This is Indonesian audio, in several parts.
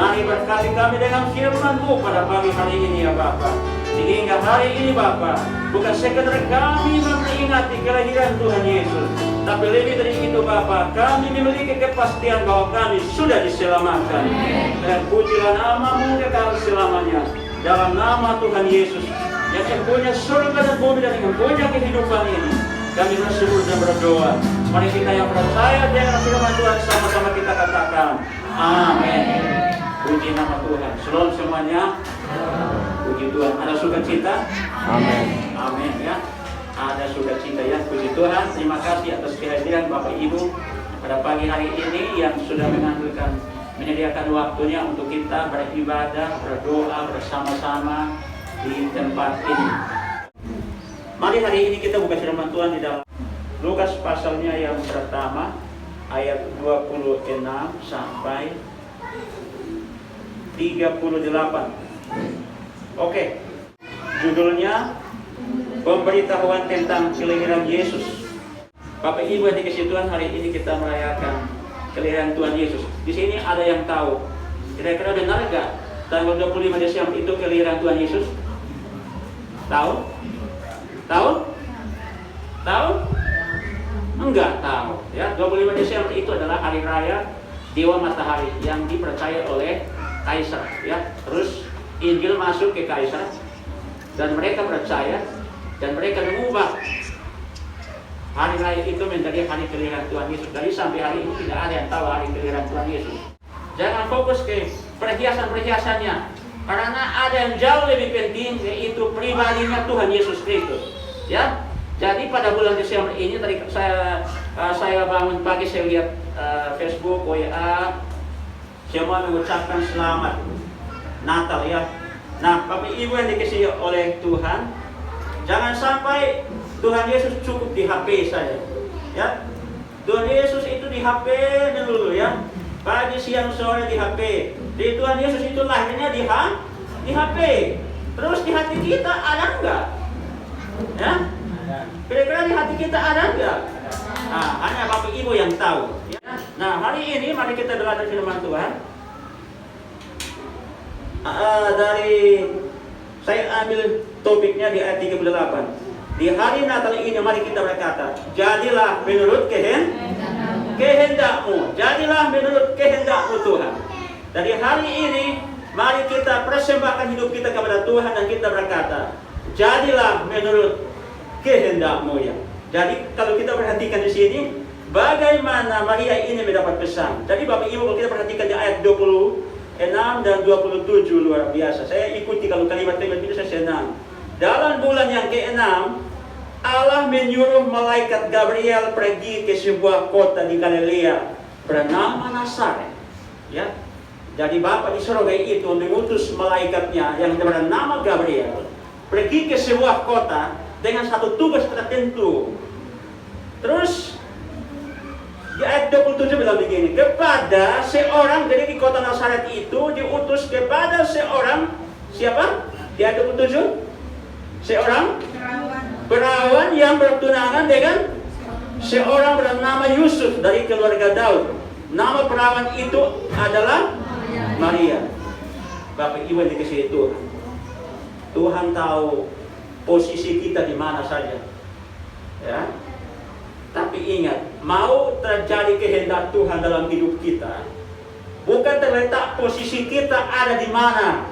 Mari berkati kami dengan firman-Mu pada pagi hari ini ya Bapa. Sehingga hari ini Bapa, bukan sekedar kami memperingati kelahiran Tuhan Yesus, tapi lebih dari itu Bapa, kami memiliki kepastian bahwa kami sudah diselamatkan. Dan pujilah nama-Mu kekal selamanya. Dalam nama Tuhan Yesus, yang punya surga dan bumi dan yang punya kehidupan ini, kami bersyukur dan berdoa. Mari kita yang percaya dengan firman Tuhan sama-sama kita katakan, amin. Puji nama Tuhan. Shalom semuanya. Puji Tuhan. Ada sukacita? Amin. Amin ya. Ada sukacita ya. Puji Tuhan. Terima kasih atas kehadiran Bapak Ibu pada pagi hari ini yang sudah menyediakan waktunya untuk kita beribadah, berdoa bersama-sama di tempat ini. Mari hari ini kita buka firman Tuhan di dalam Lukas pasalnya yang pertama ayat 26 sampai 38. Oke. Judulnya pemberitahuan tentang kelahiran Yesus. Bapak Ibu yang dikasih Tuhan, hari ini kita merayakan kelahiran Tuhan Yesus. Di sini ada yang tahu. Kira-kira benar enggak tanggal 25 Desember itu kelahiran Tuhan Yesus? Tahu? Tahu? Tahu? Enggak tahu. Ya, 25 Desember itu adalah hari raya Dewa Matahari yang dipercaya oleh Kaisar. Ya, terus Injil masuk ke Kaisar dan mereka percaya dan mereka mengubah hari raya itu menjadi hari kelahiran Tuhan Yesus. Jadi sampai hari ini tidak ada yang tahu hari kelahiran Tuhan Yesus. Jangan fokus ke perhiasan-perhiasannya, karena ada yang jauh lebih penting, yaitu pribadinya Tuhan Yesus Kristus. Ya, jadi pada bulan Desember ini tadi saya bangun pagi, saya lihat Facebook, WA, semua mengucapkan selamat Natal ya. Nah, Bapak Ibu yang dikasihi oleh Tuhan, jangan sampai Tuhan Yesus cukup di HP saja. Ya, Tuhan Yesus itu di HP dulu ya. Pagi, siang, sore di HP. Jadi Tuhan Yesus itu lahirnya di HP. Terus di hati kita ada enggak? Ya? Kira-kira di hati kita ada enggak? Nah, hanya Bapak Ibu yang tahu. Ya? Nah, hari ini mari kita belajar firman Tuhan. Saya ambil topiknya di ayat 38. Di hari Natal ini mari kita berkata, jadilah menurut kehendak-Mu. Jadilah menurut kehendak-Mu Tuhan. Dari hari ini mari kita persembahkan hidup kita kepada Tuhan dan kita berkata, jadilah menurut kehendak-Mu ya. Jadi kalau kita perhatikan di sini, bagaimana Maria ini mendapat pesan. Jadi Bapak Ibu kalau kita perhatikan di ayat 26 dan 27 luar biasa. Saya ikuti kalau kalimat-kalimat ini saya senang. Dalam bulan yang ke-6, Allah menyuruh malaikat Gabriel pergi ke sebuah kota di Galilea bernama Nazaret. Ya. Jadi Bapa di surga itu mengutus malaikatnya yang bernama Gabriel pergi ke sebuah kota dengan satu tugas tertentu. Terus di ayat 27 bilang begini, kepada seorang, jadi di kota Nazaret itu diutus kepada seorang, siapa? Di ayat 27, seorang perawan yang bertunangan dengan seorang bernama Yusuf dari keluarga Daud. Nama perawan itu adalah Maria. Bapak Ibu yang dikasihi Tuhan, Tuhan tahu posisi kita di mana saja. Ya. Tapi ingat, mau terjadi kehendak Tuhan dalam hidup kita, bukan terletak posisi kita ada di mana.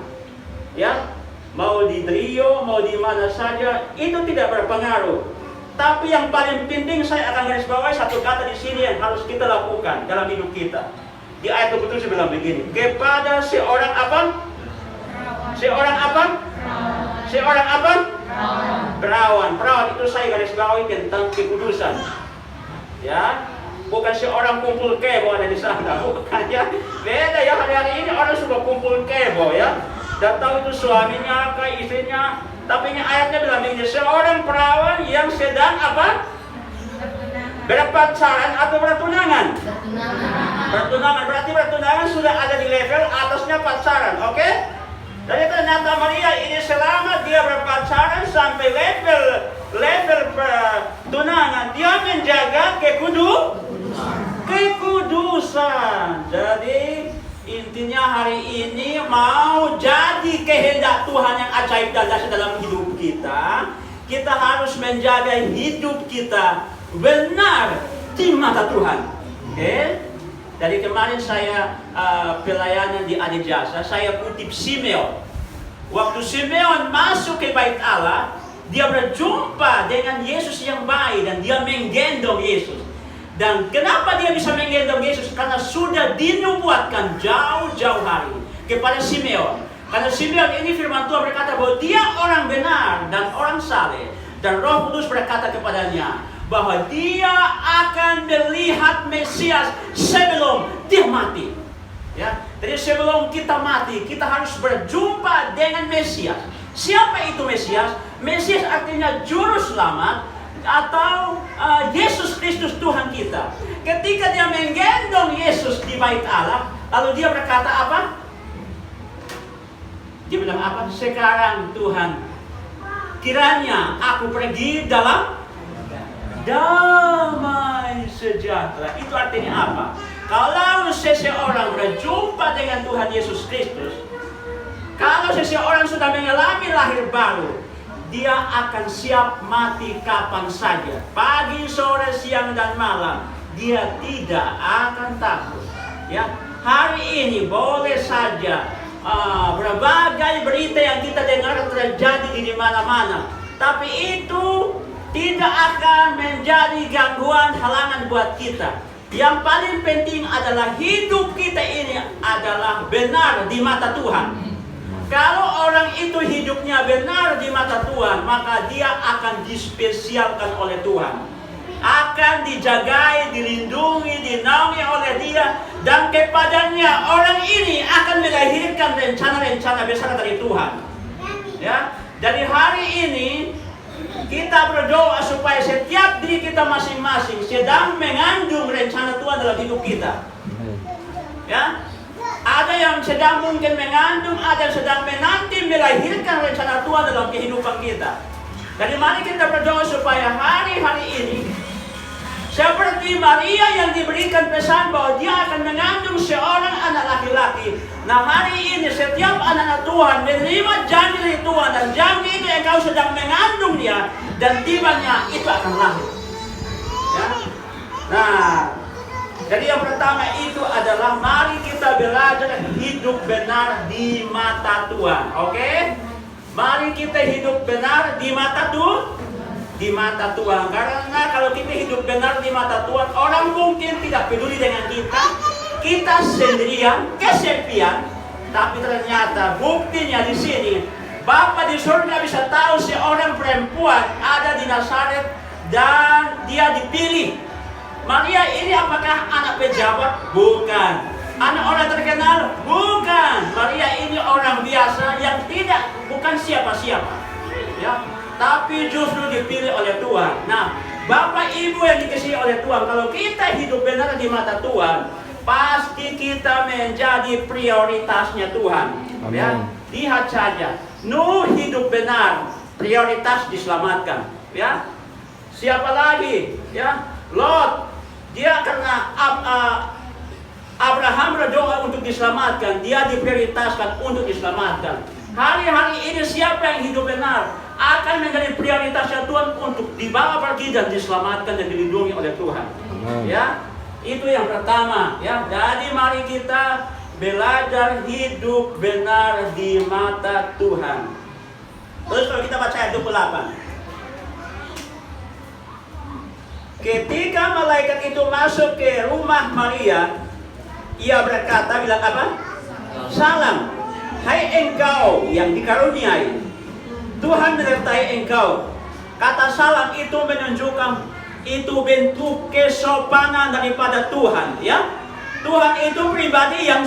Ya, mau di Rio, mau di mana saja, itu tidak berpengaruh. Tapi yang paling penting saya akan garis bawahi satu kata di sini yang harus kita lakukan dalam hidup kita. Di ayat 27 bilang begini, kepada seorang apa? Seorang apa? Seorang apa? Perawan. Perawan itu saya garis bawahi tentang kekudusan. Ya, bukan seorang kumpul kebo ada di sana, bukan ya. Beda ya, hari-hari ini orang suka kumpul kebo ya. Dan tahu itu suaminya, ke istrinya. Tapi ini ayatnya bilang begini, seorang perawan yang sedang apa? Berpacaran atau bertunangan? Bertunangan, berarti bertunangan sudah ada di level atasnya pacaran, oke? Jadi ternyata Maria ini selama dia berpacaran sampai level tunangan, dia menjaga kekudusan. Jadi Intinya hari ini mau jadi kehendak Tuhan yang ajaib dan dahsyat dalam hidup kita, kita harus menjaga hidup kita benar di mata Tuhan. Oke? Dari kemarin saya pelayanan di Adijasa, saya kutip Simeon. Waktu Simeon masuk ke bait Allah, dia berjumpa dengan Yesus yang baik dan dia menggendong Yesus. Dan kenapa dia bisa menggendong Yesus? Karena sudah dinubuatkan jauh-jauh hari kepada Simeon. Karena Simeon ini firman Tuhan berkata bahwa dia orang benar dan orang saleh. Dan Roh Kudus berkata kepadanya bahwa dia akan melihat Mesias sebelum dia mati. Ya, jadi sebelum kita mati, kita harus berjumpa dengan Mesias. Siapa itu Mesias? Mesias artinya juru selamat atau Yesus Kristus Tuhan kita. Ketika dia menggendong Yesus di bait Allah, lalu dia berkata apa? Dia bilang apa? Sekarang Tuhan, kiranya aku pergi dalam damai sejahtera. Itu artinya apa? Kalau seseorang berjumpa dengan Tuhan Yesus Kristus, kalau seseorang sudah mengalami lahir baru, dia akan siap mati kapan saja. Pagi, sore, siang, dan malam. Dia tidak akan takut. Ya, hari ini boleh saja berbagai berita yang kita dengar terjadi di mana-mana. Tapi itu tidak akan menjadi gangguan halangan buat kita. Yang paling penting adalah hidup kita ini adalah benar di mata Tuhan. Kalau orang itu hidupnya benar di mata Tuhan, maka dia akan dispesialkan oleh Tuhan. Akan dijagai, dilindungi, dinaungi oleh dia. Dan kepadanya orang ini akan melahirkan rencana-rencana besar dari Tuhan. Ya, dari hari ini kita berdoa supaya setiap diri kita masing-masing sedang mengandung rencana Tuhan dalam hidup kita. Ya, ada yang sedang mungkin mengandung, ada yang sedang menanti melahirkan rencana Tuhan dalam kehidupan kita. Jadi mari kita berdoa supaya hari-hari ini seperti Maria yang diberikan pesan bahwa dia akan mengandung seorang anak laki-laki. Nah, hari ini setiap anak Tuhan menerima janji dari Tuhan, dan janji itu engkau sedang mengandung dia, dan tibanya itu akan lahir. Ya? Nah, jadi yang pertama itu adalah mari kita belajar hidup benar di mata Tuhan. Oke? Mari kita hidup benar di mata Tuhan. Di mata Tuhan. Karena kalau kita hidup benar di mata Tuhan, orang mungkin tidak peduli dengan kita. Kita sendirian, kesepian. Tapi ternyata buktinya di sini, Bapa di surga bisa tahu seorang perempuan ada di Nazaret dan dia dipilih. Maria ini apakah anak pejabat? Bukan. Anak orang terkenal? Bukan. Maria ini orang biasa yang bukan siapa-siapa. Ya. Tapi justru dipilih oleh Tuhan. Nah, Bapak Ibu yang dikasihi oleh Tuhan, kalau kita hidup benar di mata Tuhan, pasti kita menjadi prioritasnya Tuhan. Ya, lihat saja, Nuh hidup benar, prioritas diselamatkan. Ya, siapa lagi? Ya, Lot, dia karena Abraham berdoa untuk diselamatkan, dia diprioritaskan untuk diselamatkan. Hari-hari ini siapa yang hidup benar akan menjadi prioritasnya Tuhan untuk dibawa pergi dan diselamatkan dan dilindungi oleh Tuhan. Ya, itu yang pertama. Ya, jadi mari kita belajar hidup benar di mata Tuhan. Terus kalau kita baca ayat 28. Ketika malaikat itu masuk ke rumah Maria, ia berkata, bilang apa? Salam, hai engkau yang dikaruniai, Tuhan menyertai engkau. Kata salam itu menunjukkan itu bentuk kesopanan daripada Tuhan. Ya, Tuhan itu pribadi yang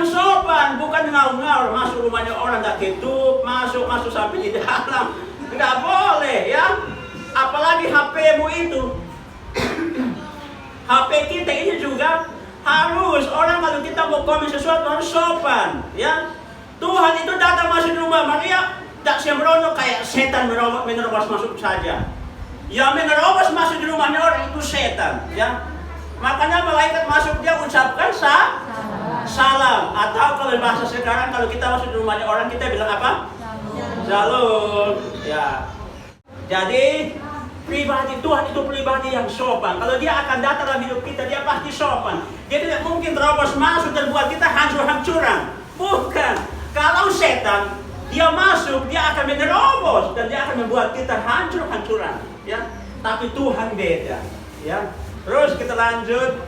sopan, bukan ngaur-ngaur masuk rumahnya orang tak ketuk, masuk sampai di dalam. Nggak boleh, ya. Apalagi HP-mu itu. HP kita ini juga harus, orang kalau kita mau komen sesuatu harus sopan, ya. Tuhan itu datang masuk di rumah Maria, tak sembrono kayak setan menerobos masuk saja. Yang menerobos masuk di rumahnya orang itu setan, ya. Makanya malaikat masuk dia ucapkan salam. Atau kalau bahasa sekarang kalau kita masuk di rumahnya orang kita bilang apa? Shalom. Ya. Jadi pribadi Tuhan itu pribadi yang sopan. Kalau dia akan datang dalam hidup kita, dia pasti sopan. Dia tidak mungkin terobos masuk dan buat kita hancur-hancuran. Bukan. Kalau setan dia masuk, dia akan menerobos dan dia akan membuat kita hancur-hancuran. Ya. Tapi Tuhan beda. Ya. Terus kita lanjut.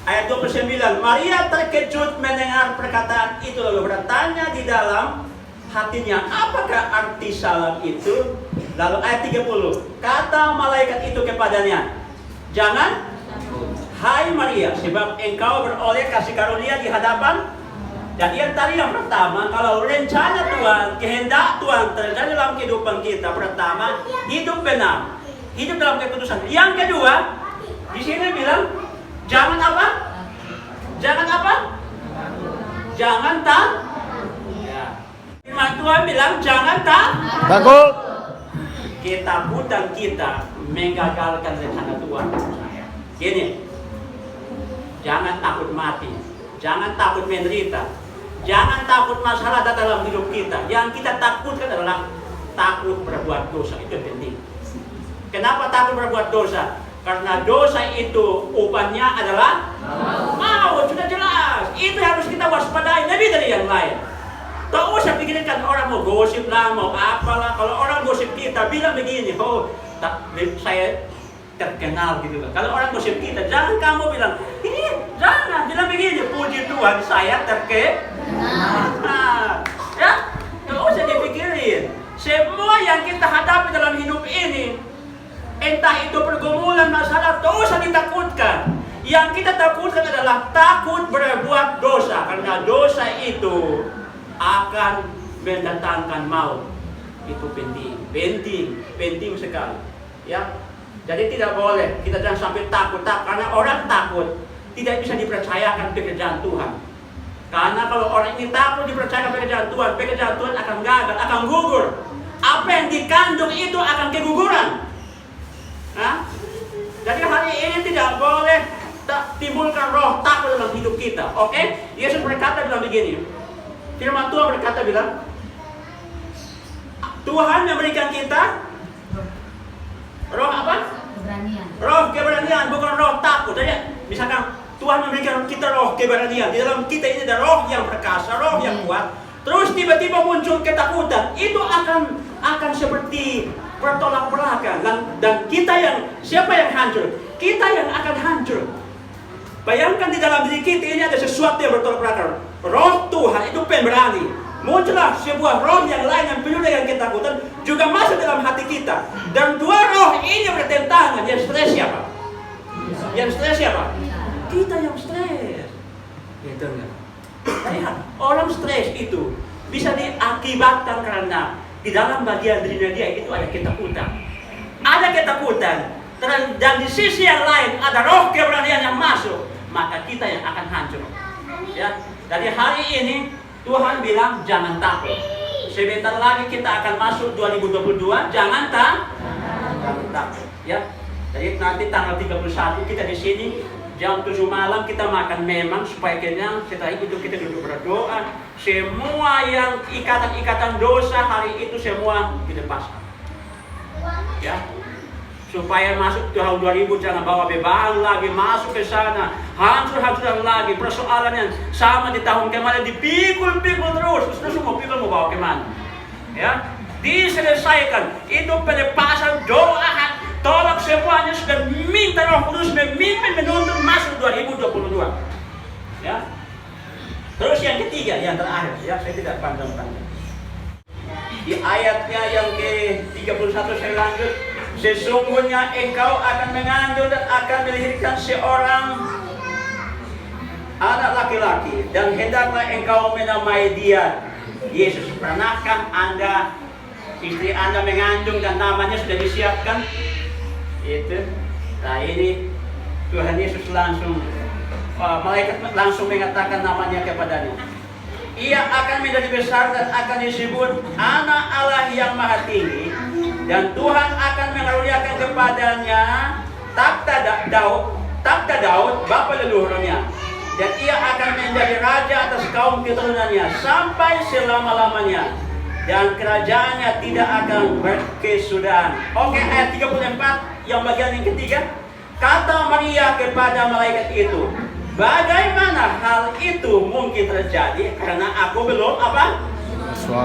Ayat 29. Maria terkejut mendengar perkataan itu lalu bertanya di dalam hatinya, apakah arti salam itu? Lalu ayat 30. Kata malaikat itu kepadanya, jangan, hai Maria, sebab engkau beroleh kasih karunia di hadapan. Dan yang tadi yang pertama, kalau rencana Tuhan, kehendak Tuhan terjadi dalam kehidupan kita, pertama, hidup benar. Hidup dalam keputusan. Yang kedua, di sini bilang jangan apa? Jangan apa? Jangan Firman Tuhan bilang jangan takut. Ketakutan kita menggagalkan rencana Tuhan. Gini, jangan takut mati, jangan takut menderita, jangan takut masalah dalam hidup kita. Yang kita takutkan adalah takut berbuat dosa. Itu yang penting. Kenapa takut berbuat dosa? Karena dosa itu upahnya adalah maut. Sudah jelas. Itu harus kita waspadai lebih dari yang lain. Tak usah pikirkan orang mau gosip lah, mau apalah. Kalau orang gosip kita bilang begini, oh saya terkenal gitu kan. Kalau orang gosip kita, jangan kamu bilang, jangan bilang begini, puji Tuhan saya terkenal. Ya, tak usah dipikirin. Semua yang kita hadapi dalam hidup ini, entah itu pergumulan, masalah, tak usah ditakutkan. Yang kita takutkan adalah takut berbuat dosa. Karena dosa itu akan mendatangkan maut. Itu penting sekali. Ya, jadi tidak boleh kita jangan sampai takut. Karena orang takut tidak bisa dipercayakan pekerjaan Tuhan. Karena kalau orang ini takut dipercayakan pekerjaan Tuhan akan gagal, akan gugur. Apa yang dikandung itu akan keguguran. Nah, jadi hari ini tidak boleh timbulkan roh takut dalam hidup kita. Oke? Yesus berkata bilang begini. Firman Tuhan berkata bilang, Tuhan memberikan kita roh apa? Keberanian. Roh keberanian, bukan roh takut. Jadi misalkan Tuhan memberikan kita roh keberanian, di dalam kita ini ada roh yang perkasa, roh yang kuat. Terus tiba-tiba muncul ketakutan, itu akan seperti bertolak belakang dan kita yang siapa yang hancur? Kita yang akan hancur. Bayangkan di dalam diri kita ini ada sesuatu yang bertolak belakang. Roh Tuhan itu pemberani. Muncullah sebuah roh yang lain yang penuh dengan ketakutan juga masuk dalam hati kita. Dan dua roh ini bertentangan. Yang stres siapa? Yang stres siapa? Kita yang stres. Gitu enggak? Lihat, orang stres itu bisa diakibatkan karena di dalam bagian dirinya dia itu ada ketakutan. Ada ketakutan. Dan di sisi yang lain ada roh keberanian yang masuk. Maka kita yang akan hancur. Ya, dari hari ini Tuhan bilang jangan takut. Sebentar lagi kita akan masuk 2022. Jangan takut. Ya, jadi nanti tanggal 31 kita di sini jam 7 malam kita makan memang supaya kenyang. Setelah itu kita duduk berdoa. Semua yang ikatan-ikatan dosa hari itu semua dilepaskan. Ya. Supaya masuk tahun 2000 jangan bawa beban lagi masuk ke sana, hancur-hancuran lagi, persoalan yang sama di tahun kemarin dipikul terus mau pikul mau bawa kemana? Ya, diselesaikan. Itu pelepasan doa, tolak semuanya sudah minta Roh Kudus memimpin menuntun masuk 2022. Ya. Terus yang ketiga, yang terakhir, ya saya tidak panjang-panjang. Di ayatnya yang ke-31 saya lanjut. Sesungguhnya engkau akan mengandung dan akan melahirkan seorang anak laki-laki dan hendaklah engkau menamai dia Yesus. Pernahkah Anda, istri Anda mengandung dan namanya sudah disiapkan? Itu. Nah ini Tuhan Yesus langsung, malaikat langsung mengatakan namanya kepadanya. Ia akan menjadi besar dan akan disebut Anak Allah yang Maha Tinggi. Dan Tuhan akan mengaruniakan kepadanya takhta Daud takhta Daud, bapa leluhurnya. Dan ia akan menjadi raja atas kaum keturunannya sampai selama-lamanya. Dan kerajaannya tidak akan berkesudahan. Oke, ayat 34 yang bagian yang ketiga. Kata Maria kepada malaikat itu, bagaimana hal itu mungkin terjadi karena aku belum apa?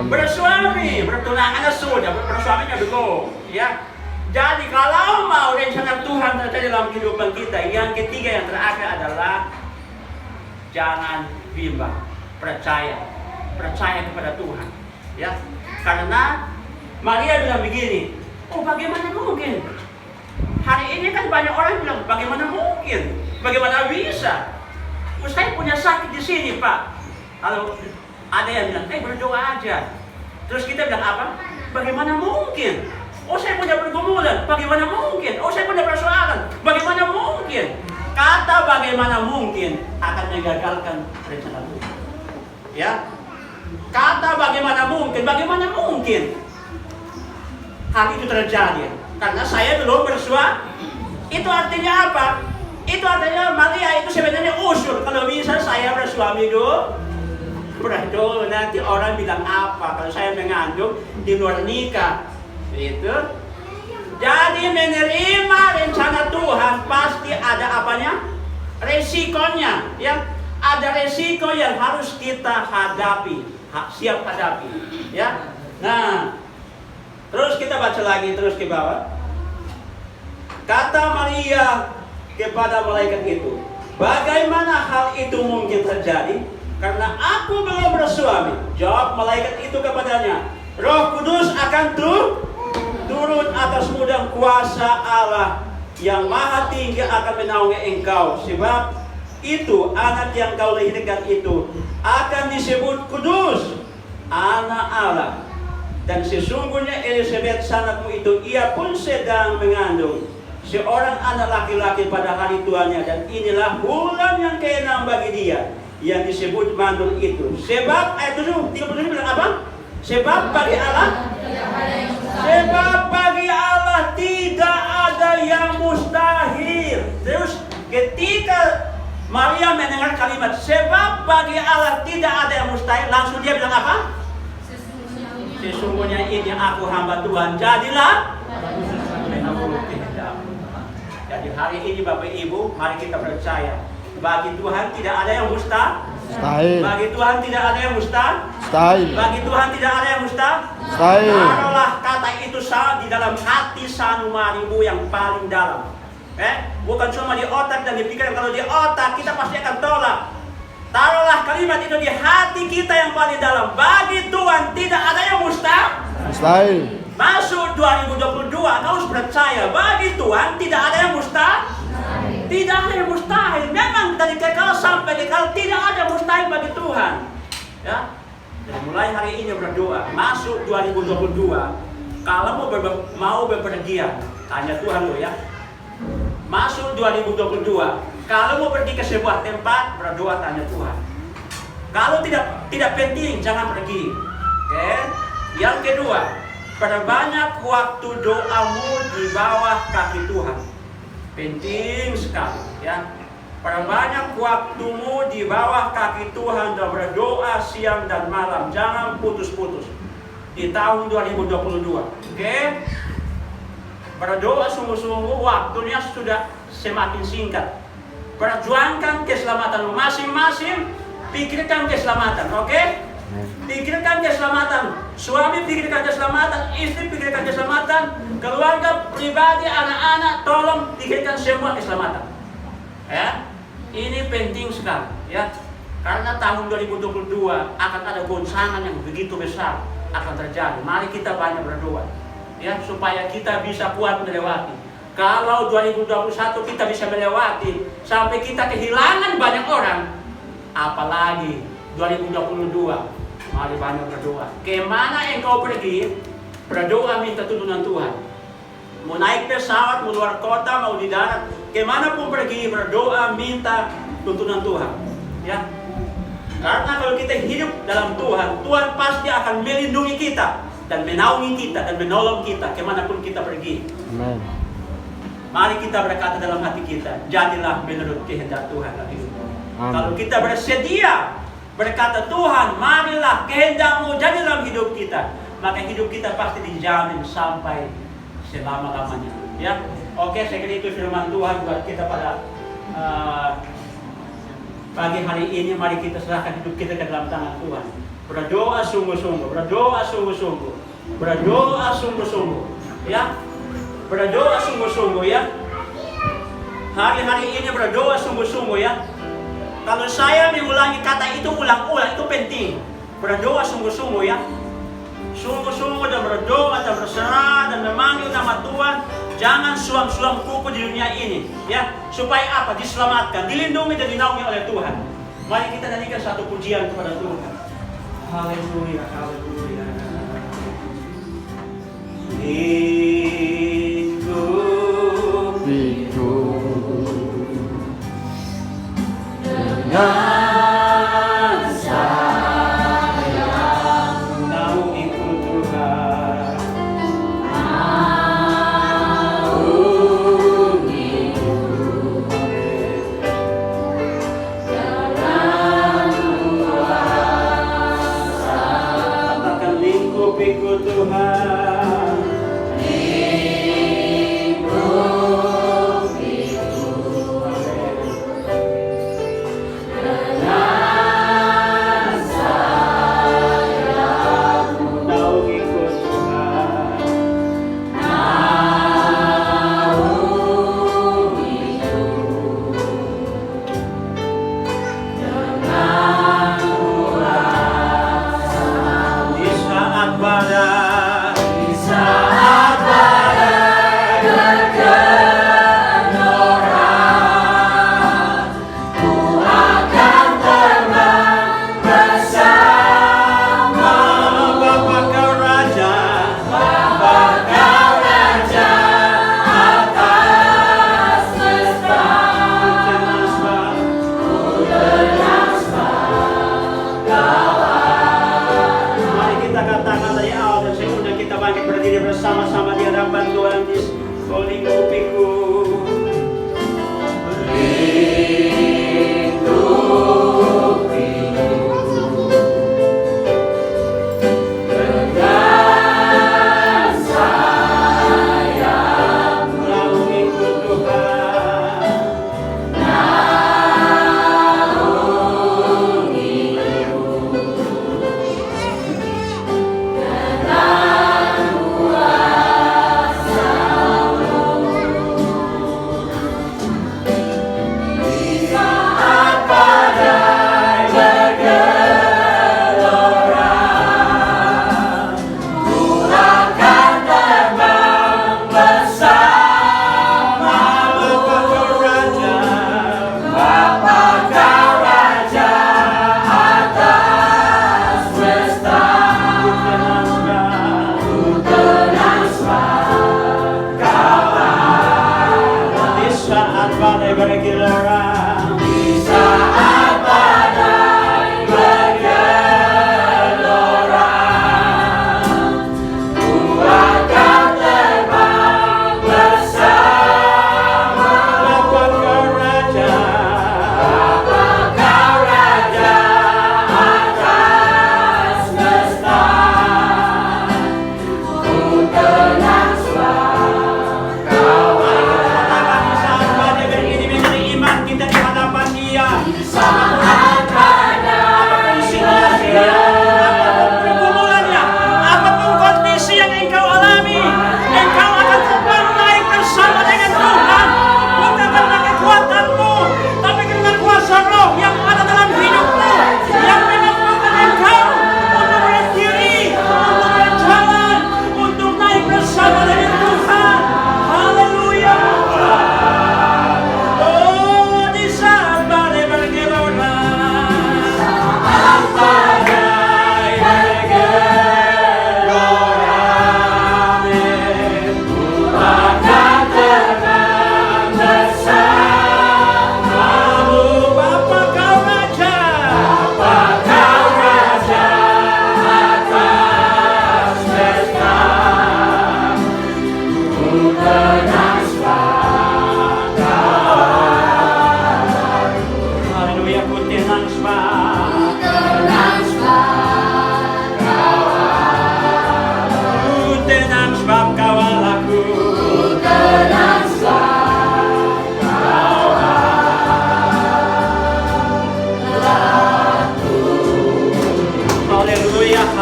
Bersuami, bertunangan sudah, bersuaminya belum. Ya. Jadi kalau mau rencana Tuhan terjadi dalam kehidupan kita, yang ketiga yang terakhir adalah jangan bimbang, percaya kepada Tuhan. Ya, karena Maria bilang begini, oh bagaimana mungkin? Hari ini kan banyak orang bilang, bagaimana mungkin? Bagaimana bisa? Saya punya sakit di sini, Pak. Kalau ada yang bilang, berdoa aja. Terus kita bilang apa? Bagaimana mungkin? Oh, saya punya pergumulan. Bagaimana mungkin? Oh, saya punya persoalan. Bagaimana mungkin? Kata bagaimana mungkin akan menggagalkan rencana Tuhan. Ya. Kata bagaimana mungkin hal itu terjadi. Karena saya belum bersuami. Itu artinya apa? Itu artinya Maria itu sebenarnya usul. Kalau bisa saya bersuami dulu. Bro, nanti orang bilang apa kalau saya mengandung di luar nikah. Itu. Jadi menerima rencana Tuhan pasti ada apanya? Resikonya, ya. Ada resiko yang harus kita hadapi, siap hadapi, ya. Nah, terus kita baca lagi terus ke bawah. Kata Maria kepada malaikat itu, bagaimana hal itu mungkin terjadi? Karena aku belum bersuami. Jawab malaikat itu kepadanya, Roh Kudus akan turun atasmu dan kuasa Allah yang Maha Tinggi akan menaungi engkau. Sebab itu anak yang kau lahirkan itu akan disebut kudus, anak Allah. Dan sesungguhnya Elisabeth sanakmu itu, ia pun sedang mengandung seorang anak laki-laki pada hari tuanya, dan inilah bulan yang ke-6 bagi dia yang disebut mandul itu. Sebab ayat 37 bilang apa? Sebab bagi Allah tidak ada yang mustahil. Terus ketika Maria mendengar kalimat sebab bagi Allah tidak ada yang mustahil, langsung dia bilang apa? Sesungguhnya ini aku hamba Tuhan, jadilah menurut kehendak. Jadi hari ini Bapak Ibu, mari kita percaya bagi Tuhan tidak ada yang mustahil. Bagi Tuhan tidak ada yang mustahil. Bagi Tuhan tidak ada yang mustahil. Taruhlah kata itu di dalam hati sanumarimu yang paling dalam. Bukan cuma di otak dan di pikiran. Kalau di otak kita pasti akan tolak. Taruhlah kalimat itu di hati kita yang paling dalam. Bagi Tuhan tidak ada yang mustahil. Masuk 2022 kau harus percaya bagi Tuhan tidak ada yang mustahil. Tidak ada yang mustahil. Memang dari kekal sampai kekal tidak ada mustahil bagi Tuhan. Ya. Dan mulai hari ini berdoa. Masuk 2022. Kalau mau berpergian, tanya Tuhan lo ya. Masuk 2022. Kalau mau pergi ke sebuah tempat, berdoa tanya Tuhan. Kalau tidak penting, jangan pergi. Oke? Yang kedua, perbanyak waktu doamu di bawah kaki Tuhan. Penting sekali, ya. Perbanyak waktumu di bawah kaki Tuhan dan berdoa siang dan malam. Jangan putus-putus di tahun 2022. Oke? Berdoa sungguh-sungguh, waktunya sudah semakin singkat. Perjuangkan keselamatan masing-masing, pikirkan keselamatan, oke? Pikirkan keselamatan. Suami pikirkan keselamatan, istri pikirkan keselamatan, keluarga, pribadi, anak-anak, tolong pikirkan semua keselamatan. Ya, ini penting sekali, ya. Karena tahun 2022 akan ada goncangan yang begitu besar akan terjadi. Mari kita banyak berdoa, ya, supaya kita bisa kuat melewati. Kalau 2021 kita bisa melewati sampai kita kehilangan banyak orang, apalagi 2022. Mari banyak berdoa. Kemana engkau pergi, berdoa minta tuntunan Tuhan. Mau naik pesawat, mau luar kota, mau di darat, kemanapun pergi, berdoa minta tuntunan Tuhan. Ya, karena kalau kita hidup dalam Tuhan, Tuhan pasti akan melindungi kita dan menaungi kita dan menolong kita kemanapun kita pergi. Amen. Mari kita berkata dalam hati kita, jadilah menurut kehendak Tuhan dalam hidupmu. Kalau kita bersedia berkata, Tuhan, marilah kehendak-Mu jadi dalam hidup kita, maka hidup kita pasti dijamin sampai selama-lamanya. Ya, oke, saya kira itu firman Tuhan buat kita pada pagi hari ini. Mari kita serahkan hidup kita ke dalam tangan Tuhan. Berdoa sungguh-sungguh, berdoa sungguh-sungguh, berdoa sungguh-sungguh, ya, berdoa sungguh-sungguh, ya. Hari-hari ini berdoa sungguh-sungguh, ya. Kalau saya mengulangi kata itu ulang-ulang, itu penting. Berdoa sungguh-sungguh, ya. Sungguh-sungguh dan berdoa dan berserah dan memanggil nama Tuhan. Jangan suam-suam kuku di dunia ini, ya. Supaya apa? Diselamatkan, dilindungi dan dinaungi oleh Tuhan. Mari kita nyanyikan satu pujian kepada Tuhan. Haleluya, haleluya. Dengan sayang Mau ikut Tuhan, mau ikut dalam kuasa katakan lingkup ikut Tuhan. di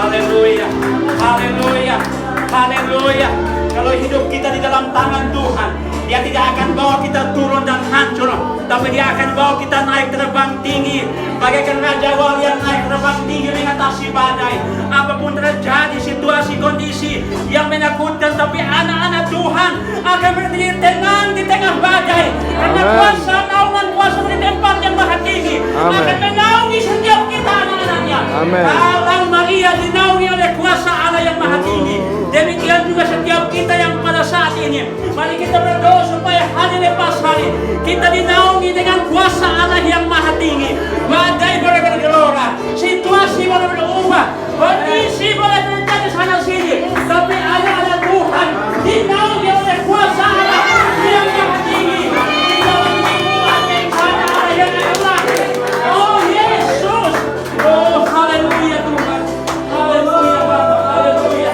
Haleluya. Haleluya. Haleluya. Kalau hidup kita di dalam tangan Tuhan, Dia tidak akan bawa kita turun dan hancur, tapi Dia akan bawa kita naik terbang tinggi, bagaikan Raja Wali yang naik terbang tinggi mengatasi badai. Apapun terjadi situasi kondisi yang menakutkan, tapi anak-anak Tuhan akan berdiri tenang di tengah badai, karena kuasa naungan kuasa di tempat yang maha tinggi akan menaungi setiap kita anak-anaknya. Kalau Maria dinaungi oleh kuasa Allah yang maha tinggi, demikian juga setiap kita yang pada saat ini, mari kita berdoa supaya hari lepas hari kita dinaungi dengan kuasa Allah yang maha tinggi. Badai boleh bergelora, situasi boleh berubah, kondisi boleh terjadi sana sini, tapi ada Tuhan dinaungi oleh kuasa Allah yang maha tinggi. Di dalam Tuhan yang sana Allah yang Allah. Oh Yesus, oh haleluya Tuhan, haleluya Bapa, haleluya.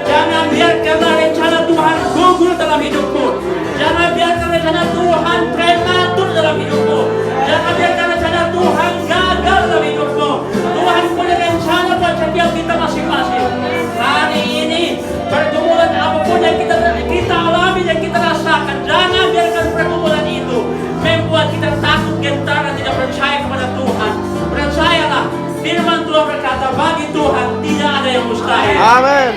Jangan biarkan rencana Tuhan gugur dalam hidupmu. Jangan biarkan rencana Tuhan prematur dalam hidupmu. Jangan biarkan rencana Tuhan gagal dalam hidupmu. Tuhan punya rencana buat setiap kita masing-masing. Hari ini pergumulan apapun yang kita alami dan kita rasakan, jangan biarkan pergumulan itu membuat kita takut, gentar, dan tidak percaya kepada Tuhan. Percayalah, firman Tuhan berkata, bagi Tuhan tidak ada yang mustahil. Amin.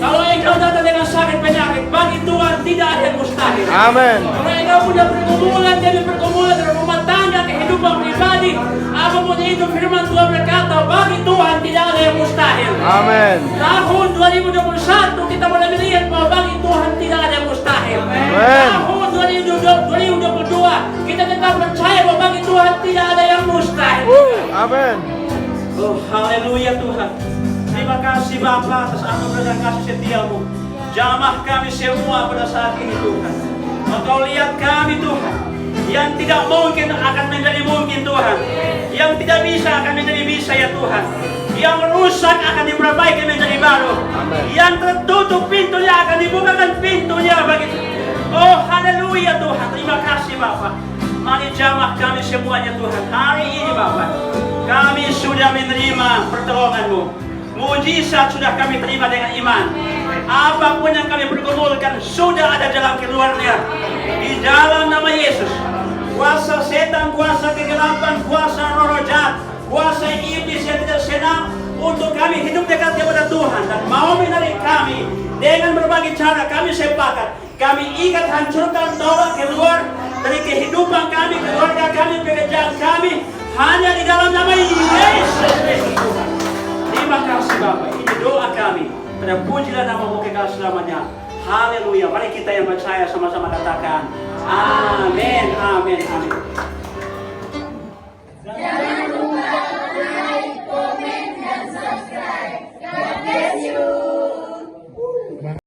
Kalau engkau datang dengan sakit penyakit, bagi Tuhan tidak ada yang mustahil. Amin. Kalau engkau punya pergumulan demi pergumulan dalam rumah tangga, kehidupan pribadi, apapun itu firman Tuhan berkata, bagi Tuhan tidak ada yang mustahil. Amin. Tahun 2021 kita boleh melihat bahwa bagi Tuhan tidak ada yang mustahil. Amin. Tahun 2022 kita tetap percaya bahwa bagi Tuhan tidak ada yang mustahil. Amin. Oh haleluya Tuhan. Terima kasih Bapa atas anugerah dan kasih setiamu. Jamah kami semua pada saat ini Tuhan. Engkau lihat kami Tuhan. Yang tidak mungkin akan menjadi mungkin Tuhan. Yang tidak bisa akan menjadi bisa ya Tuhan. Yang rusak akan diperbaiki menjadi baru. Yang tertutup pintunya akan dibukakan pintunya bagi. Oh haleluya Tuhan. Terima kasih Bapa. Mari jamah kami semuanya Tuhan. Hari ini Bapa, kami sudah menerima pertolongan-Mu. Mujizat sudah kami terima dengan iman. Apapun yang kami pergumulkan sudah ada jalan keluarnya. Di dalam nama Yesus, kuasa setan, kuasa kegelapan, kuasa roh jahat, kuasa iblis yang tidak senang untuk kami hidup dekat kepada Tuhan dan mau menarik kami dengan berbagai cara, kami sepakat, kami ikat, hancurkan, tolak keluar dari kehidupan kami, keluarga kami, pekerjaan kami, hanya di dalam nama Yesus Tuhan. Terima kasih Bapak, ini doa kami. Terpujilah nama-Mu kekal selamanya. Haleluya. Mari kita yang percaya sama-sama katakan amin, amin, amin.